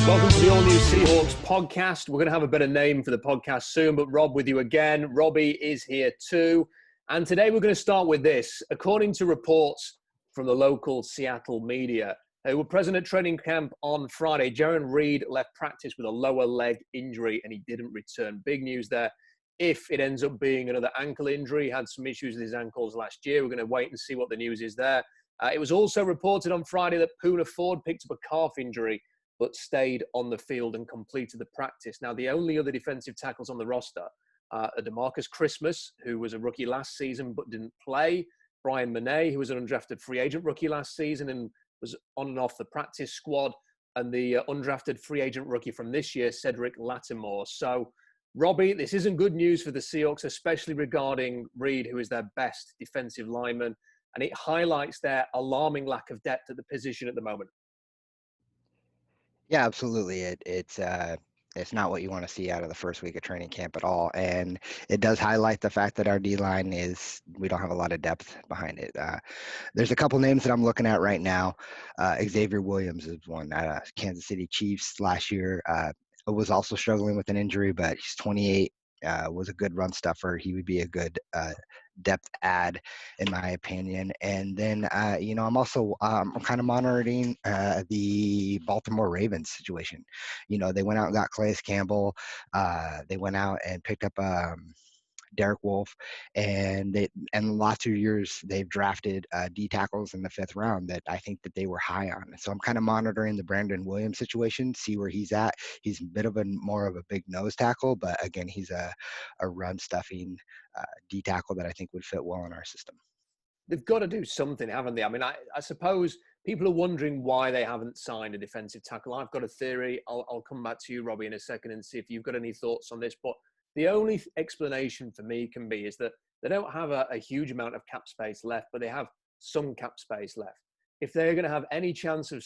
Welcome to the all-new Seahawks podcast. We're going to have a better name for the podcast soon, but Rob with you again. Robbie is here too. And today we're going to start with this. According to reports from the local Seattle media, who were present at training camp on Friday, Jarran Reed left practice with a lower leg injury and he didn't return. Big news there. If it ends up being another ankle injury, he had some issues with his ankles last year. We're going to wait and see what the news is there. It was also reported on Friday that Poona Ford picked up a calf injury but stayed on the field and completed the practice. Now, the only other defensive tackles on the roster are DeMarcus Christmas, who was a rookie last season but didn't play, Brian Monet, who was an undrafted free agent rookie last season and was on and off the practice squad, and the undrafted free agent rookie from this year, Cedric Lattimore. So, Robbie, this isn't good news for the Seahawks, especially regarding Reed, who is their best defensive lineman, and it highlights their alarming lack of depth at the position at the moment. Yeah, absolutely. It's not what you want to see out of the first week of training camp at all, and it does highlight the fact that our D-line we don't have a lot of depth behind it. There's a couple names that I'm looking at right now. Xavier Williams is one. Kansas City Chiefs last year was also struggling with an injury, but he's 28. Was a good run stuffer. He would be a good depth add, in my opinion. And then, I'm also I'm kind of monitoring the Baltimore Ravens situation. They went out and got Calais Campbell. They went out and picked up Derek Wolfe, and the last 2 years they've drafted D tackles in the 5th round that I think that they were high on. So I'm kind of monitoring the Brandon Williams situation, see where he's at. He's a bit of more of a big nose tackle, but again, he's a run stuffing D tackle that I think would fit well in our system. They've got to do something, haven't they? I mean, I suppose people are wondering why they haven't signed a defensive tackle. I've got a theory. I'll come back to you, Robbie, in a second and see if you've got any thoughts on this. But the only explanation for me can be is that they don't have a huge amount of cap space left, but they have some cap space left. If they're going to have any chance of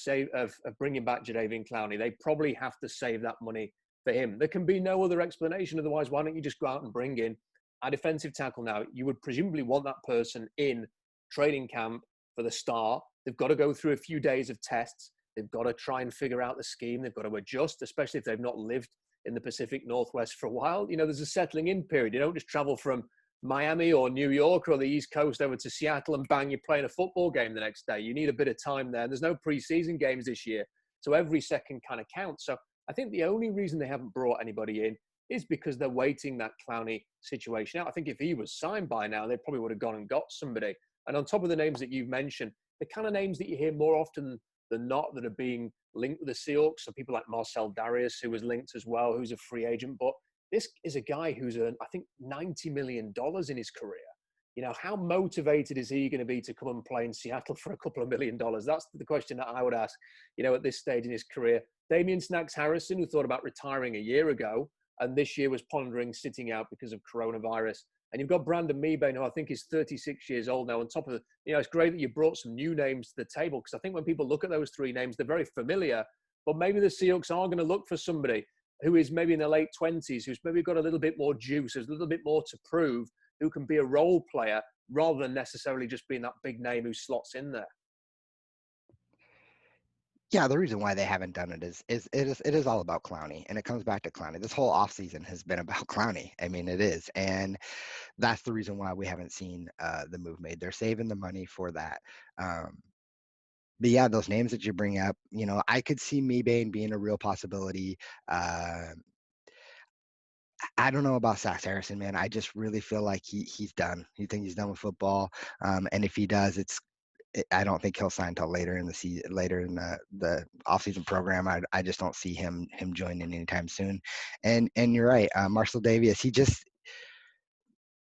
bringing back Jadeveon Clowney, they probably have to save that money for him. There can be no other explanation. Otherwise, why don't you just go out and bring in a defensive tackle now? You would presumably want that person in training camp for the start. They've got to go through a few days of tests. They've got to try and figure out the scheme. They've got to adjust, especially if they've not lived in the Pacific Northwest for a while. There's a settling in period. You don't just travel from Miami or New York or the East Coast over to Seattle and bang, you're playing a football game the next day. You need a bit of time there. There's no preseason games this year, so every second kind of counts. So I think the only reason they haven't brought anybody in is because they're waiting that Clowney situation out. I think if he was signed by now, they probably would have gone and got somebody. And on top of the names that you've mentioned, the kind of names that you hear more often than not that are being linked with the Seahawks, so people like Marcel Darius, who was linked as well, who's a free agent. But this is a guy who's earned, I think, $90 million in his career. How motivated is he going to be to come and play in Seattle for a couple of $1 million? That's the question that I would ask, at this stage in his career. Damian Snacks Harrison, who thought about retiring a year ago, and this year was pondering sitting out because of coronavirus. And you've got Brandon Mebane, who I think is 36 years old now. On top of it's great that you brought some new names to the table, because I think when people look at those three names, they're very familiar. But maybe the Seahawks are going to look for somebody who is maybe in their late 20s, who's maybe got a little bit more juice, has a little bit more to prove, who can be a role player rather than necessarily just being that big name who slots in there. Yeah, the reason why they haven't done it is all about Clowney, and it comes back to Clowney. This whole offseason has been about Clowney. I mean, it is, and that's the reason why we haven't seen the move made. They're saving the money for that. But yeah, those names that you bring up, I could see Mebane being a real possibility. I don't know about Sax Harrison, man. I just really feel like he's done. You think he's done with football, and if he does, I don't think he'll sign until later in the season, later in the offseason program. I just don't see him joining anytime soon. And you're right, Marcel Darius.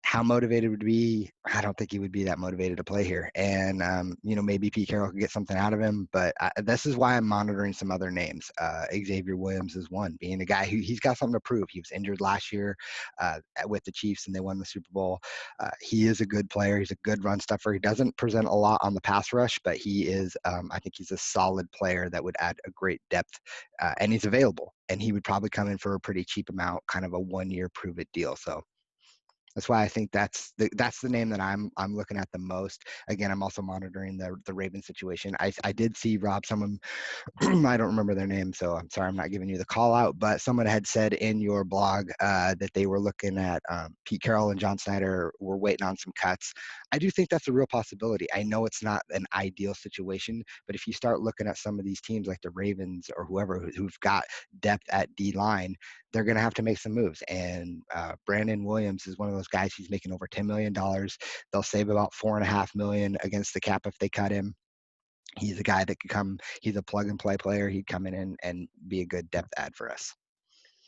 How motivated would be? I don't think he would be that motivated to play here. And maybe Pete Carroll could get something out of him. But this is why I'm monitoring some other names. Xavier Williams is one, being a guy he's got something to prove. He was injured last year with the Chiefs, and they won the Super Bowl. He is a good player. He's a good run stuffer. He doesn't present a lot on the pass rush, but he is. I think he's a solid player that would add a great depth, and he's available. And he would probably come in for a pretty cheap amount, kind of a 1-year prove-it deal. So That's why I think that's the name that I'm looking at the most. Again, I'm also monitoring the Ravens situation. I did see Rob, someone I don't remember their name, so I'm sorry I'm not giving you the call out, but someone had said in your blog that they were looking at Pete Carroll and John Snyder were waiting on some cuts. I do think that's a real possibility. I know it's not an ideal situation, but if you start looking at some of these teams like the Ravens or whoever who've got depth at D line, they're going to have to make some moves. And Brandon Williams is one of those guys. He's making over $10 million. They'll save about $4.5 million against the cap if they cut him. He's a guy that could come. He's a plug and play player. He'd come in and be a good depth add for us.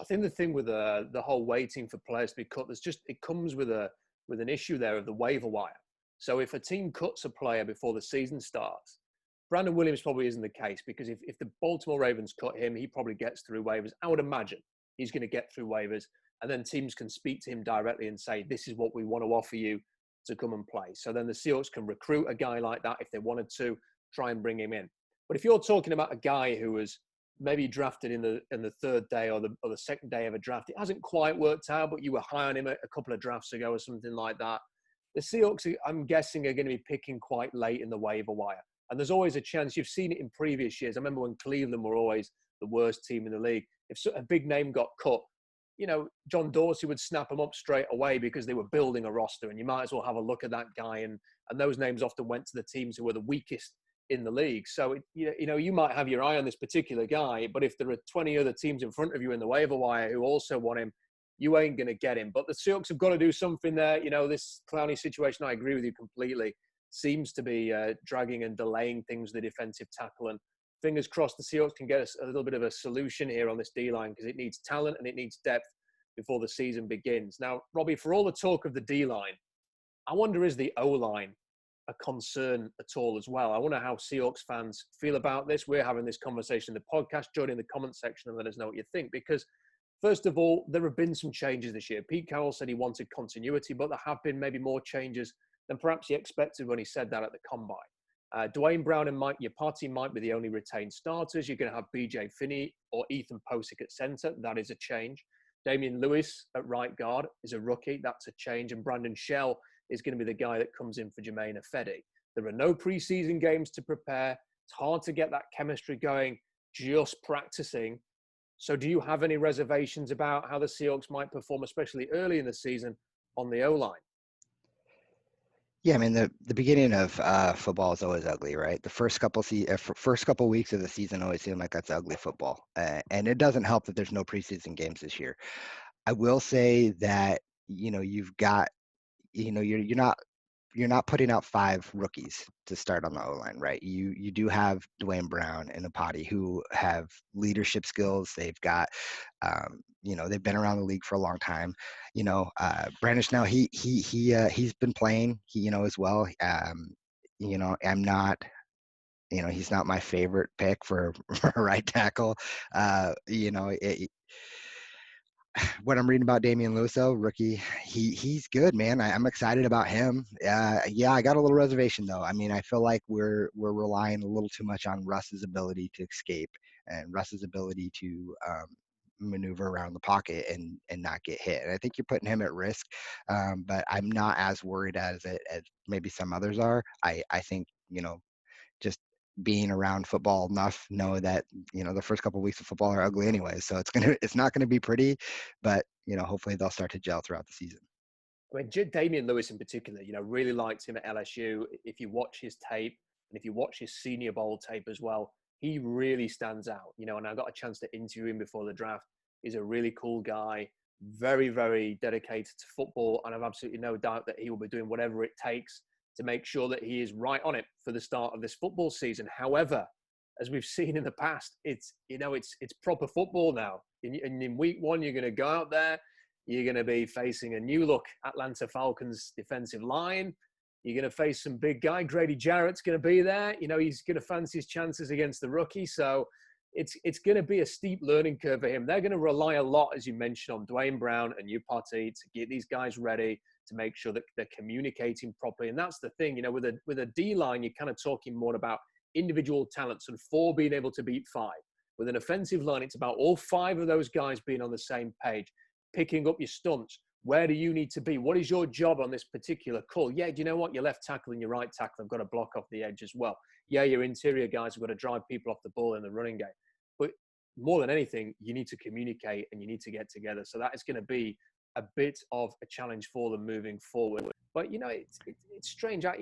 I think the thing with the whole waiting for players to be cut, it comes with an issue there of the waiver wire. So if a team cuts a player before the season starts, Brandon Williams probably isn't the case, because if the Baltimore Ravens cut him, he probably gets through waivers. I would imagine he's going to get through waivers, and then teams can speak to him directly and say, this is what we want to offer you to come and play. So then the Seahawks can recruit a guy like that if they wanted to, try and bring him in. But if you're talking about a guy who was maybe drafted in the third day or the second day of a draft, it hasn't quite worked out, but you were high on him a couple of drafts ago or something like that, the Seahawks, I'm guessing, are going to be picking quite late in the waiver wire. And there's always a chance. You've seen it in previous years. I remember when Cleveland were always the worst team in the league. If a big name got cut, John Dorsey would snap them up straight away because they were building a roster, and you might as well have a look at that guy. And those names often went to the teams who were the weakest in the league. So, you might have your eye on this particular guy, but if there are 20 other teams in front of you in the waiver wire who also want him, you ain't going to get him. But the Seahawks have got to do something there. This Clowney situation, I agree with you completely, seems to be dragging and delaying things with the defensive tackle. And fingers crossed the Seahawks can get a little bit of a solution here on this D-line, because it needs talent and it needs depth before the season begins. Now, Robbie, for all the talk of the D-line, I wonder, is the O-line a concern at all as well? I wonder how Seahawks fans feel about this. We're having this conversation in the podcast. Join in the comment section and let us know what you think, because first of all, there have been some changes this year. Pete Carroll said he wanted continuity, but there have been maybe more changes than perhaps he expected when he said that at the combine. Dwayne Brown and Mike Yapati might be the only retained starters. You're going to have BJ Finney or Ethan Posick at center. That is a change. Damian Lewis at right guard is a rookie. That's a change. And Brandon Shell is going to be the guy that comes in for Jermaine Ifedi. There are no preseason games to prepare. It's hard to get that chemistry going just practicing. So do you have any reservations about how the Seahawks might perform, especially early in the season, on the O-line? Yeah, I mean, the beginning of football is always ugly, right? The first couple weeks of the season always seem like that's ugly football, and it doesn't help that there's no preseason games this year. I will say that you've got you're not putting out 5 rookies to start on the O-line, right? You do have Dwayne Brown and Apati who have leadership skills. They've got, they've been around the league for a long time. Brandon Snell, he's been playing, as well. I'm not, he's not my favorite pick for right tackle. What I'm reading about Damien Lewis, rookie, he's good, man. I'm excited about him. Yeah, I got a little reservation though. I mean, I feel like we're relying a little too much on Russ's ability to escape and Russ's ability to maneuver around the pocket and not get hit. And I think you're putting him at risk. But I'm not as worried as maybe some others are. I think just being around football enough know that the first couple of weeks of football are ugly anyway, so it's not gonna be pretty, but hopefully they'll start to gel throughout the season. I mean, Damian Lewis in particular, really liked him at LSU. If you watch his tape and if you watch his Senior Bowl tape as well, he really stands out. And I got a chance to interview him before the draft. He's a really cool guy, very, very dedicated to football, and I've absolutely no doubt that he will be doing whatever it takes to make sure that he is right on it for the start of this football season. However, as we've seen in the past, it's proper football now. In week 1, you're going to go out there, you're going to be facing a new look Atlanta Falcons defensive line. You're going to face some big guy. Grady Jarrett's going to be there. He's going to fancy his chances against the rookie. So it's going to be a steep learning curve for him. They're going to rely a lot, as you mentioned, on Dwayne Brown and Upati to get these guys ready, to make sure that they're communicating properly. And that's the thing, with a D-line, you're kind of talking more about individual talents and 4 being able to beat 5. With an offensive line, it's about all 5 of those guys being on the same page, picking up your stunts, where do you need to be? What is your job on this particular call? Yeah, do you know what? Your left tackle and your right tackle have got to block off the edge as well. Yeah, your interior guys have got to drive people off the ball in the running game. But more than anything, you need to communicate and you need to get together. So that is going to be a bit of a challenge for them moving forward. But, you know, it's strange. I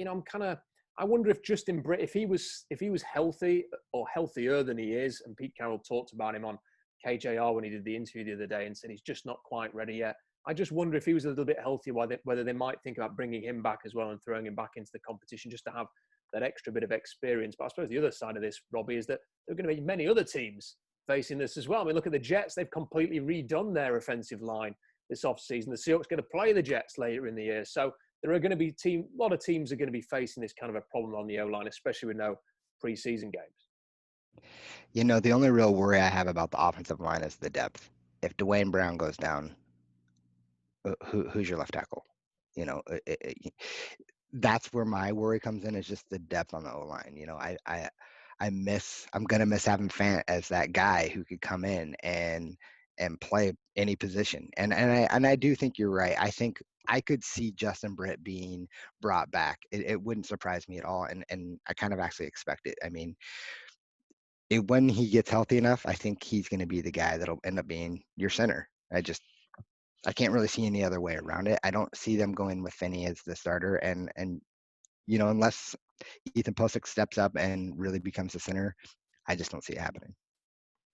wonder if Justin Britt, if he was healthy or healthier than he is, and Pete Carroll talked about him on KJR when he did the interview the other day and said he's just not quite ready yet. I just wonder if he was a little bit healthier, whether they might think about bringing him back as well and throwing him back into the competition just to have that extra bit of experience. But I suppose the other side of this, Robbie, is that there are going to be many other teams facing this as well. I mean, look at the Jets. They've completely redone their offensive line this offseason. The Seahawks are going to play the Jets later in the year. So there are going to be a lot of teams are going to be facing this kind of a problem on the O-line, especially with no preseason games. You know, the only real worry I have about the offensive line is the depth. If Dwayne Brown goes down, who's your left tackle? You know, that's where my worry comes in, is just the depth on the O-line. You know, I'm gonna miss having Fant as that guy who could come in and play any position. And I do think you're right. I think I could see Justin Britt being brought back. It wouldn't surprise me at all. And I kind of actually expect it. I mean, when he gets healthy enough, I think he's going to be the guy that'll end up being your center. I can't really see any other way around it. I don't see them going with Finney as the starter, and you know, unless Ethan Posick steps up and really becomes the center, I just don't see it happening.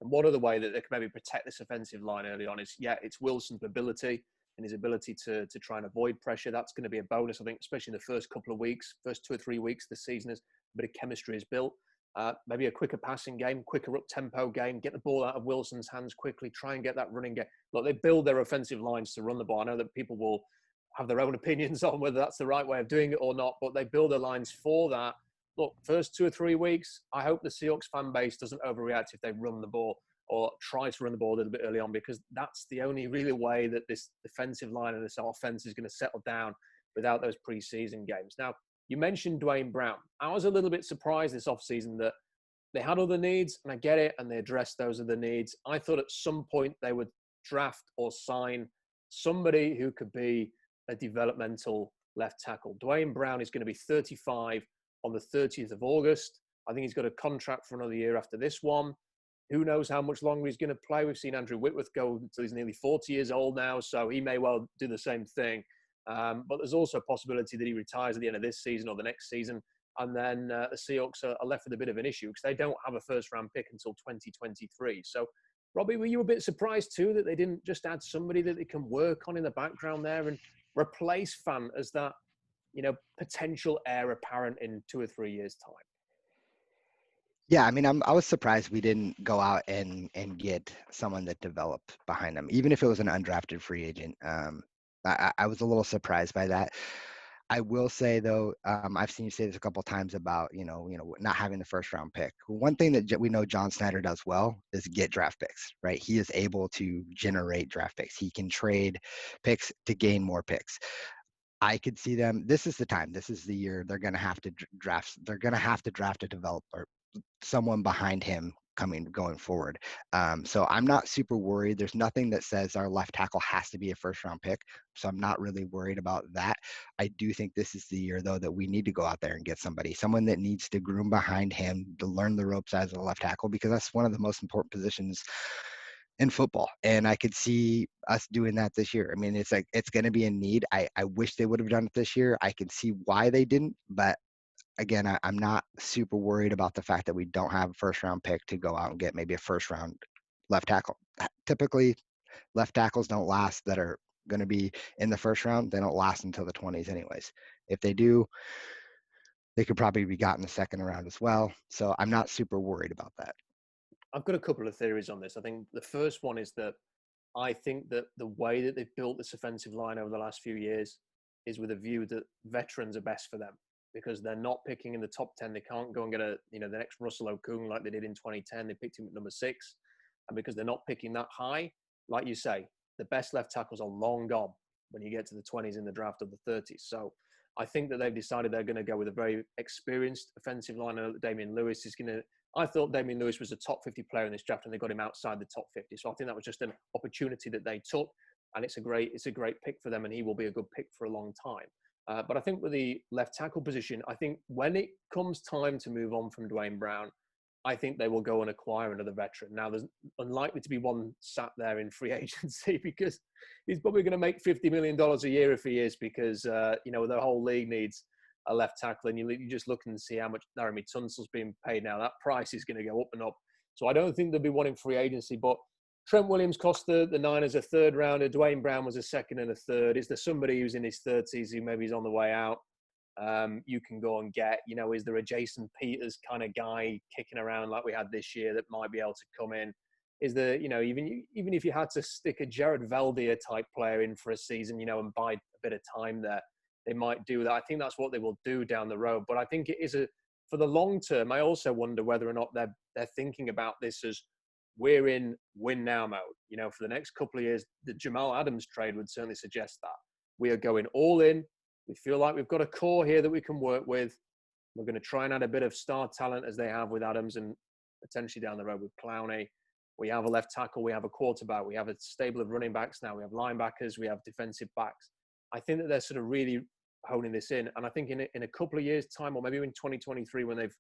And one other way that they can maybe protect this offensive line early on is, it's Wilson's ability and his ability to try and avoid pressure. That's going to be a bonus, I think, especially in the first couple of weeks, first 2 or 3 weeks this season, as a bit of chemistry is built. Maybe a quicker passing game, quicker up-tempo game, get the ball out of Wilson's hands quickly, try and get that running game. Look, they build their offensive lines to run the ball. I know that people will have their own opinions on whether that's the right way of doing it or not, but they build their lines for that. Look, first 2 or 3 weeks, I hope the Seahawks fan base doesn't overreact if they run the ball or try to run the ball a little bit early on, because that's the only really way that this defensive line and this offense is going to settle down without those preseason games. Now, you mentioned Dwayne Brown. I was a little bit surprised this offseason that they had other needs, and I get it, and they addressed those other needs. I thought at some point they would draft or sign somebody who could be a developmental left tackle. Dwayne Brown is going to be 35 on the 30th of August. I think he's got a contract for another year after this one. Who knows how much longer he's going to play? We've seen Andrew Whitworth go until he's nearly 40 years old now, so he may well do the same thing. But there's also a possibility that he retires at the end of this season or the next season. And then the Seahawks are left with a bit of an issue because they don't have a first-round pick until 2023. So, Robbie, were you a bit surprised too that they didn't just add somebody that they can work on in the background there and replace Fant as that, potential heir apparent in 2 or 3 years' time? Yeah, I mean, I was surprised we didn't go out and get someone that developed behind them, even if it was an undrafted free agent. I was a little surprised by that. I will say though, I've seen you say this a couple of times about not having the first round pick. One thing that we know John Snyder does well is get draft picks, right? He is able to generate draft picks. He can trade picks to gain more picks. I could see them. This is the time. This is the year they're going to have to draft. They're going to have to draft a developer, someone behind him going forward. So I'm not super worried. There's nothing that says our left tackle has to be a first round pick. So I'm not really worried about that. I do think this is the year though that we need to go out there and get someone that needs to groom behind him to learn the ropes as a left tackle, because that's one of the most important positions in football. And I could see us doing that this year. I mean, it's going to be a need. I wish they would have done it this year. I can see why they didn't, but again, I'm not super worried about the fact that we don't have a first round pick to go out and get maybe a first round left tackle. Typically, left tackles don't last that are going to be in the first round. They don't last until the 20s anyways. If they do, they could probably be got in the second round as well. So I'm not super worried about that. I've got a couple of theories on this. I think the first one is that I think that the way that they've built this offensive line over the last few years is with a view that veterans are best for them, because they're not picking in the top 10. They can't go and get the next Russell Okung like they did in 2010. They picked him at number 6. And because they're not picking that high, like you say, the best left tackles are long gone when you get to the 20s in the draft of the 30s. So I think that they've decided they're going to go with a very experienced offensive line. I know that Damien Lewis is going to, I thought Damien Lewis was a top 50 player in this draft and they got him outside the top 50. So I think that was just an opportunity that they took. and it's a great pick for them, and he will be a good pick for a long time. But I think with the left tackle position, I think when it comes time to move on from Dwayne Brown, I think they will go and acquire another veteran. Now, there's unlikely to be one sat there in free agency because he's probably going to make $50 million a year if he is, because, the whole league needs a left tackle. And you just look and see how much Laramie Tunsil's being paid now. That price is going to go up and up. So I don't think there'll be one in free agency. But Trent Williams cost the Niners a third rounder. Dwayne Brown was a second and a third. Is there somebody who's in his 30s who maybe is on the way out? You can go and get, is there a Jason Peters kind of guy kicking around like we had this year that might be able to come in? Is there, even if you had to stick a Jared Valdir type player in for a season, and buy a bit of time there, they might do that. I think that's what they will do down the road. But I think it is for the long term. I also wonder whether or not they're thinking about this as we're in win now mode. For the next couple of years, the Jamal Adams trade would certainly suggest that we are going all in. We feel like we've got a core here that we can work with. We're going to try and add a bit of star talent as they have with Adams, and potentially down the road with Clowney. We have a left tackle. We have a quarterback. We have a stable of running backs now. We have linebackers. We have defensive backs. I think that they're sort of really honing this in. And I think in a couple of years' time, or maybe in 2023, when they've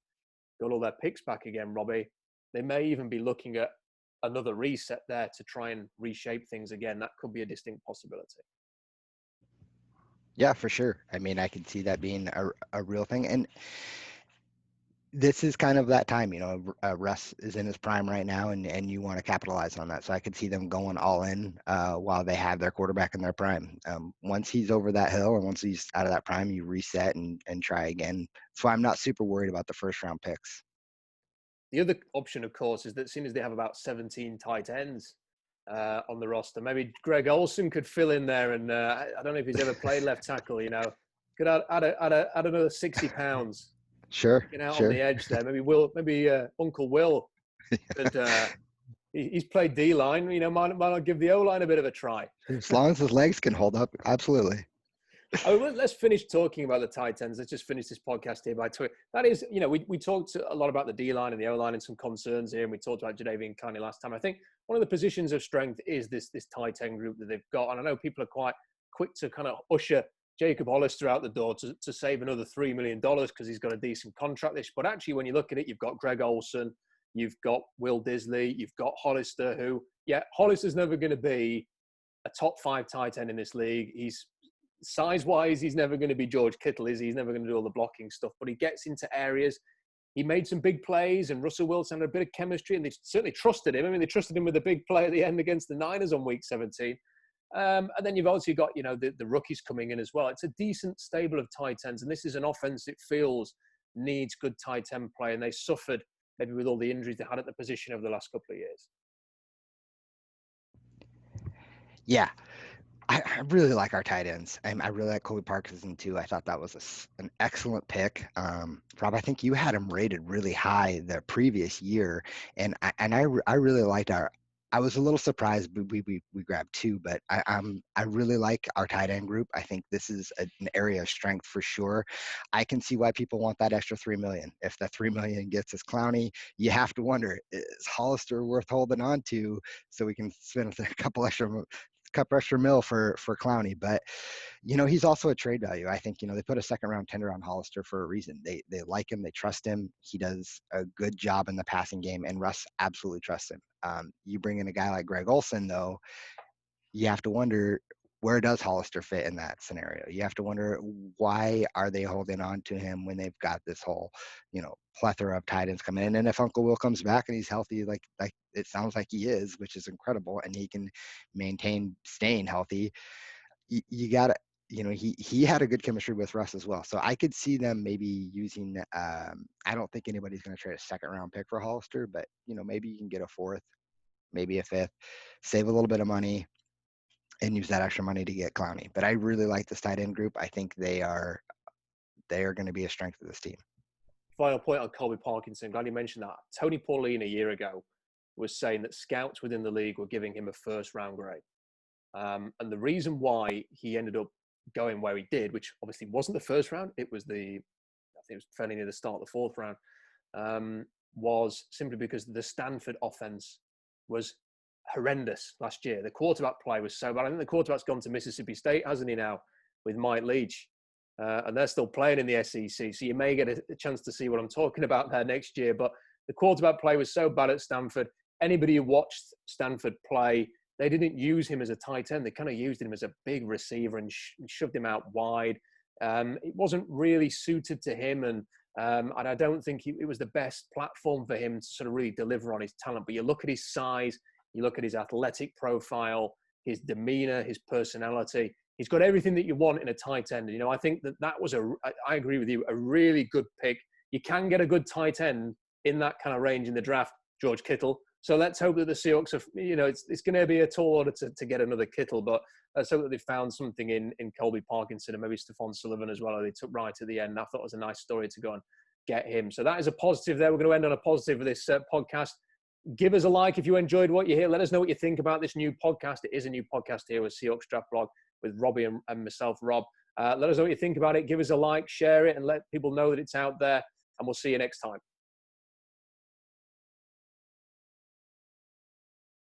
got all their picks back again, Robbie, they may even be looking at another reset there to try and reshape things again. That could be a distinct possibility. Yeah, for sure. I mean, I can see that being a real thing. And this is kind of that time, Russ is in his prime right now, and you want to capitalize on that. So I could see them going all in while they have their quarterback in their prime. Once he's over that hill and once he's out of that prime, you reset and try again. So I'm not super worried about the first round picks. The other option, of course, is that seeing as they have about 17 tight ends on the roster, maybe Greg Olsen could fill in there. And I don't know if he's ever played left tackle, could add another 60 pounds. Sure. Out sure. on the edge there. Maybe Uncle Will could, he's played D-line, might not give the O-line a bit of a try. As long as his legs can hold up, absolutely. Let's finish talking about the tight ends. Let's just finish this podcast here by tweet. That is, we talked a lot about the D-line and the O-line and some concerns here, and we talked about Jadeveon Clowney last time. I think one of the positions of strength is this tight end group that they've got. And I know people are quite quick to kind of usher Jacob Hollister out the door to save another $3 million because he's got a decent contract this. But actually, when you look at it, you've got Greg Olsen, you've got Will Disley, you've got Hollister, who, Hollister's never going to be a top 5 tight end in this league. He's size-wise, he's never going to be George Kittle, is he? He's never going to do all the blocking stuff, but he gets into areas. He made some big plays, and Russell Wilson had a bit of chemistry, and they certainly trusted him. I mean, they trusted him with a big play at the end against the Niners on week 17. And then you've also got, the rookies coming in as well. It's a decent stable of tight ends, and this is an offense it feels needs good tight end play, and they suffered maybe with all the injuries they had at the position over the last couple of years. Yeah. I really like our tight ends. I really like Colby Parkinson too. I thought that was an excellent pick. Rob, I think you had him rated really high the previous year, and I really liked I was a little surprised we grabbed 2, but I really like our tight end group. I think this is an area of strength for sure. I can see why people want that extra $3 million. If the $3 million gets us Clowney, you have to wonder, is Hollister worth holding on to so we can spend a couple extra mil for Clowney? But he's also a trade value. I think they put a second round tender on Hollister for a reason. They like him, they trust him. He does a good job in the passing game, and Russ absolutely trusts him. You bring in a guy like Greg Olsen, though, you have to wonder, where does Hollister fit in that scenario? You have to wonder, why are they holding on to him when they've got this whole plethora of tight ends coming in? And if Uncle Will comes back and he's healthy, like it sounds like he is, which is incredible, and he can maintain staying healthy, you gotta, he had a good chemistry with Russ as well. So I could see them maybe using, I don't think anybody's going to trade a second round pick for Hollister, but maybe you can get a 4th, maybe a 5th, save a little bit of money, and use that extra money to get Clowney. But I really like this tight end group. I think they are going to be a strength of this team. Final point on Colby Parkinson. Glad you mentioned that. Tony Pauline a year ago was saying that scouts within the league were giving him a first round grade. And the reason why he ended up going where he did, which obviously wasn't the first round, I think it was fairly near the start of the 4th round, was simply because the Stanford offense was horrendous last year. The quarterback play was so bad. I think the quarterback's gone to Mississippi State, hasn't he now, with Mike Leach? And they're still playing in the SEC. So you may get a chance to see what I'm talking about there next year. But the quarterback play was so bad at Stanford. Anybody who watched Stanford play, they didn't use him as a tight end. They kind of used him as a big receiver and shoved him out wide. It wasn't really suited to him. And I don't think it was the best platform for him to sort of really deliver on his talent. But you look at his size, you look at his athletic profile, his demeanor, his personality. He's got everything that you want in a tight end. You know, I think that was I agree with you, a really good pick. You can get a good tight end in that kind of range in the draft, George Kittle. So let's hope that the Seahawks are, you know, it's going to be a tall order to get another Kittle, but let's hope that they found something in Colby Parkinson and maybe Stephon Sullivan as well, who they took right at the end. I thought it was a nice story to go and get him. So that is a positive there. We're going to end on a positive with this podcast. Give us a like if you enjoyed what you hear. Let us know what you think about this new podcast. It is a new podcast here with Seahawks Draft Blog with Robbie and myself, Rob. Let us know what you think about it. Give us a like, share it, and let people know that it's out there. And we'll see you next time.